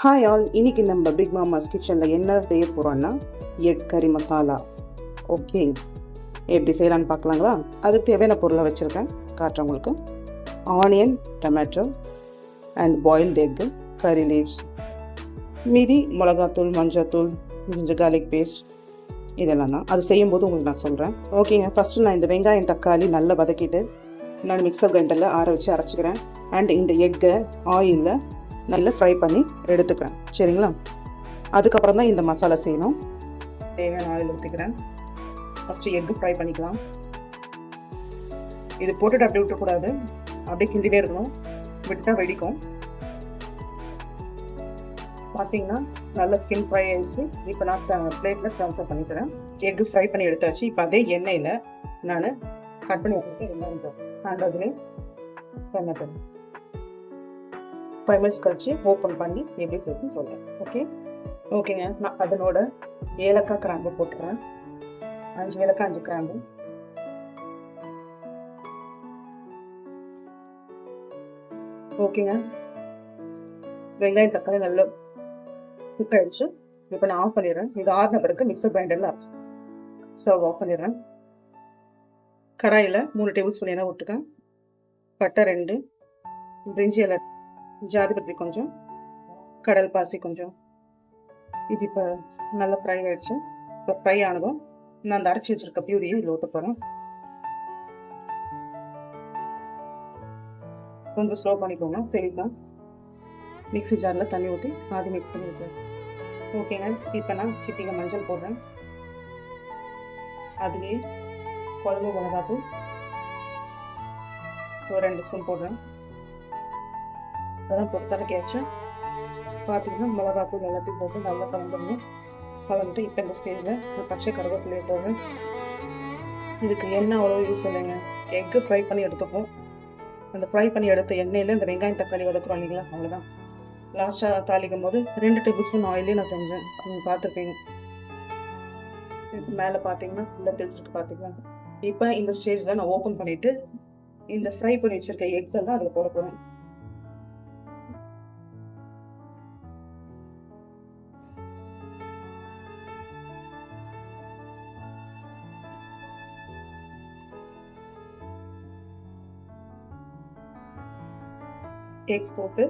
Hi all, இன்னைக்கு நம்ம big மாமாஸ் கிச்சனில் என்ன செய்ய போகிறோன்னா எக் கறி மசாலா. ஓகே, எப்படி செய்யலான்னு பார்க்கலாங்களா? அதுக்கு தேவையான பொருளை வச்சுருக்கேன், காட்டுறேன் உங்களுக்கு. Onion, tomato and boiled egg, கறி லீவ்ஸ், மீதி மிளகாத்தூள், மஞ்சள்தூள், கொஞ்சம் கார்லிக் பேஸ்ட், இதெல்லாம் தான். அது செய்யும்போது உங்களுக்கு நான் சொல்கிறேன். ஓகேங்க, ஃபஸ்ட்டு நான் இந்த வெங்காயம் தக்காளி நல்லா வதக்கிட்டு நான் மிக்சர் கிரைண்டரில் ஆற வச்சு அரைச்சிக்கிறேன். அண்ட் இந்த எக்கை ஆயிலில் நல்லா ஃப்ரை பண்ணி எடுத்துக்கிறேன். சரிங்களா? அதுக்கப்புறம் தான் இந்த மசாலா செய்யணும். தேவையான ஆயில் ஊற்றிக்கிறேன். ஃபஸ்ட்டு எக்கு ஃப்ரை பண்ணிக்கலாம். இது போட்டுட்டு அப்படியே விட்டுக்கூடாது, அப்படியே கிண்டிலே இருக்கணும். விட்டால் வெடிக்கும். பார்த்தீங்கன்னா நல்லா ஸ்கின் ஃப்ரை ஆகிடுச்சு. இப்போ நான் பிளேட்டில் ட்ரான்ஸ்ஃபர் பண்ணிக்கிறேன். எக்கு ஃப்ரை பண்ணி எடுத்தாச்சு. இப்போ அதே எண்ணெயில் நான் கட் பண்ணி வச்சுட்டு வெங்காயம் அண்ட் அதிலே டொமேட்டோ 5 minutes கழிச்சு ஓப்பன் பண்ணி எப்படி சேர்த்துன்னு சொல்கிறேன். ஓகேங்க, நான் அதனோட ஏலக்காய் கிராம்பு போட்டுக்கிறேன். 5 ஏலக்காய் 5 கிராம்பு. ஓகேங்க, வெங்காயம் தக்காளி நல்லா குக் ஆயிடுச்சு. இப்போ நான் ஆஃப் பண்ணிடுறேன். இது ஆறின பிறகு மிக்சர் கிரைண்டரில் ஸ்டவ் ஆஃப் பண்ணிடுறேன். கடாயில் 3 டேபிள் ஸ்பூன் எண்ணெய் விட்டுருக்கேன். பட்டை 2, பிரிஞ்சி இலை, ஜாதிபத்திரி கொஞ்சம், கடல் பாசி கொஞ்சம். இது இப்போ நல்லா ஃப்ரை ஆயிடுச்சு. இப்போ ஃப்ரை ஆனதும் நான் அந்த அரைச்சி வச்சிருக்க பியூரியை இதில் ஊற்ற போகிறேன். கொஞ்சம் ஸ்லோ பண்ணிக்கோங்க, தெரியுமா? மிக்ஸி ஜாரில் தண்ணி ஊற்றி அது மிக்ஸ் பண்ணி ஊற்று. ஓகேங்க, இப்போ நான் சிட்டிகை மஞ்சள் போடுறேன். அதுலேயே குழம்பு மிளகாத்தூள் ஒரு 2 ஸ்பூன் போடுறேன். அதெல்லாம் போட்டு தலைக்காச்சு. பார்த்தீங்கன்னா மிளகாத்தூள் எல்லாத்தையும் போட்டு நல்லா கலந்துடணும். கலந்துட்டு இப்போ இந்த ஸ்டேஜில் ஒரு பச்சை கருவேப்பிலையை போடுறேன். இதுக்கு எண்ணெய் அவ்வளோ யூஸ் இல்லைங்க. எக்கு ஃப்ரை பண்ணி எடுத்துப்போம். அந்த ஃப்ரை பண்ணி எடுத்த எண்ணெயில் இந்த வெங்காயம் தக்காளி வதக்குறோம் இல்லைங்களா, அவ்வளோதான். லாஸ்ட்டாக தாளிக்கும் போது 2 டேபிள் ஸ்பூன் ஆயிலே நான் செஞ்சேன். நீங்கள் பார்த்துருப்பீங்க. இப்போ மேலே பார்த்தீங்கன்னா ஃபுல்லாக தெரிஞ்சிருக்கு. பார்த்தீங்களா? இப்போ இந்த ஸ்டேஜில் நான் ஓப்பன் பண்ணிவிட்டு இந்த ஃப்ரை பண்ணி வச்சுருக்க எக்ஸ் எல்லாம் அதில் போட போகிறேன். எக்ஸ் போட்டு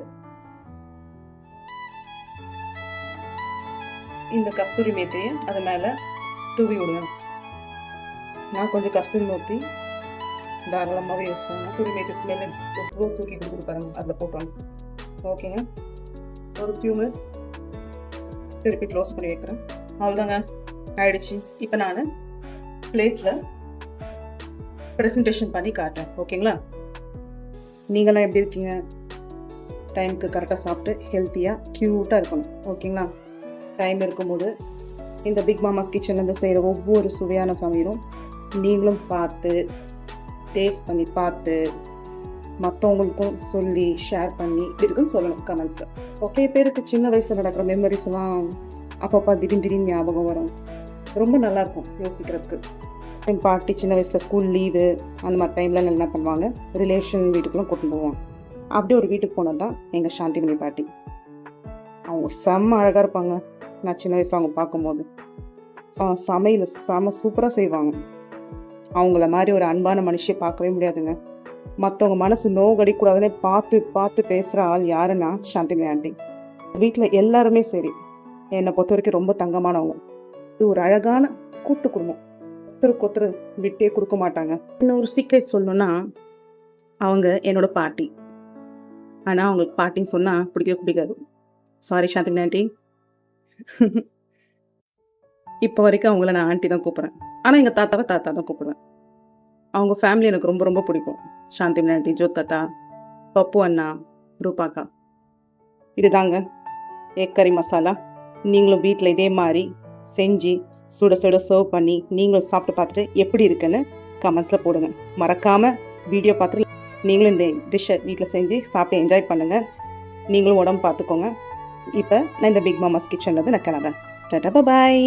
இந்த கஸ்தூரி மேத்தியை அது மேலே தூவி விடுவேன். நான் கொஞ்சம் கஸ்தூரி மேத்தி தாராளமாகவே யூஸ் பண்ணுவேன். கஸ்தூரி மேத்தி ஸ்மெல் எவ்வளோ தூக்கி கொடுக்குறாங்க, அதில் போட்டோம். ஓகேங்க, ஒரு ஃபியூ மினிட்ஸ் திருப்பி க்ளோஸ் பண்ணி வைக்கிறேன். அவ்வளோதாங்க, ஆயிடுச்சு. இப்போ நான் பிளேட்டில் ப்ரெசன்டேஷன் பண்ணி காட்டுறேன். ஓகேங்களா? நீங்களாம் எப்படி இருக்கீங்க? டைமுக்கு கரெக்டாக சாப்பிட்டு ஹெல்த்தியாக க்யூட்டாக இருக்கணும். ஓகேங்களா? டைம் இருக்கும்போது இந்த பிக் மாமாஸ் கிச்சன்லேருந்து செய்கிற ஒவ்வொரு சுவையான சமையலும் நீங்களும் பார்த்து டேஸ்ட் பண்ணி பார்த்து மற்றவங்களுக்கும் சொல்லி ஷேர் பண்ணி இருக்குன்னு சொல்லணும் கமெண்ட்ஸில். ஓகே, பேருக்கு சின்ன வயசில் நடக்கிற மெமரிஸ்லாம் அப்பப்போ திடீர்னு ஞாபகம் வரும். ரொம்ப நல்லாயிருக்கும் யோசிக்கிறதுக்கு. என் பாட்டி சின்ன வயசில் ஸ்கூல் லீவு அந்த மாதிரி டைமில் என்ன பண்ணுவாங்க, ரிலேஷன் வீட்டுக்குலாம் கூட்டிட்டு போவாங்க. அப்படி ஒரு வீட்டுக்கு போனது தான் எங்கள் சாந்திமணி பாட்டி. அவங்க செம்ம அழகாக இருப்பாங்க. நான் சின்ன வயசில் அவங்க பார்க்கும்போது சமையல் செம்ம சூப்பராக செய்வாங்க. அவங்கள மாதிரி ஒரு அன்பான மனுஷியை பார்க்கவே முடியாதுங்க. மற்றவங்க மனசு நோகடிக்கூடாதுன்னே பார்த்து பார்த்து பேசுகிற ஆள் யாருன்னா சாந்திமணி ஆண்டி. வீட்டில் எல்லாருமே சரி, என்னை பொறுத்த வரைக்கும் ரொம்ப தங்கமானவங்க. இது ஒரு அழகான கூட்டு குடும்பம். ஒருத்தருக்கு ஒருத்தர் விட்டே கொடுக்க மாட்டாங்க. இன்னொரு சீக்ரெட் சொல்லணும்னா, அவங்க என்னோட பாட்டி. ஆனால் அவங்களுக்கு பாட்டின்னு சொன்னால் பிடிக்காது. Sorry Shanthimani aunty. இப்போ வரைக்கும் அவங்கள நான் ஆண்டி தான் கூப்பிட்றேன். ஆனால் எங்கள் தாத்தாவை தாத்தா தான் கூப்பிடுவேன். அவங்க ஃபேமிலி எனக்கு ரொம்ப ரொம்ப பிடிக்கும். சாந்திமணி ஆண்டி, ஜோ தாத்தா, பப்பு அண்ணா, ரூபாக்கா. இதுதாங்க எக் கறி மசாலா. நீங்களும் வீட்டில் இதே மாதிரி செஞ்சு சுட சுட சர்வ் பண்ணி நீங்களும் சாப்பிட்டு பார்த்துட்டு எப்படி இருக்குன்னு கமெண்ட்ஸில் போடுங்க. மறக்காமல் வீடியோ பார்த்துட்டு நீங்களும் இந்த டிஷ்ஷை வீட்டில் செஞ்சு சாப்பிட்டு என்ஜாய் பண்ணுங்கள். நீங்களும் உடம்பு பார்த்துக்கோங்க. இப்போ நான் இந்த பிக் மாமாஸ் கிச்சன்லேருந்து நான் கிளம்புறேன். டாடா, பாய்.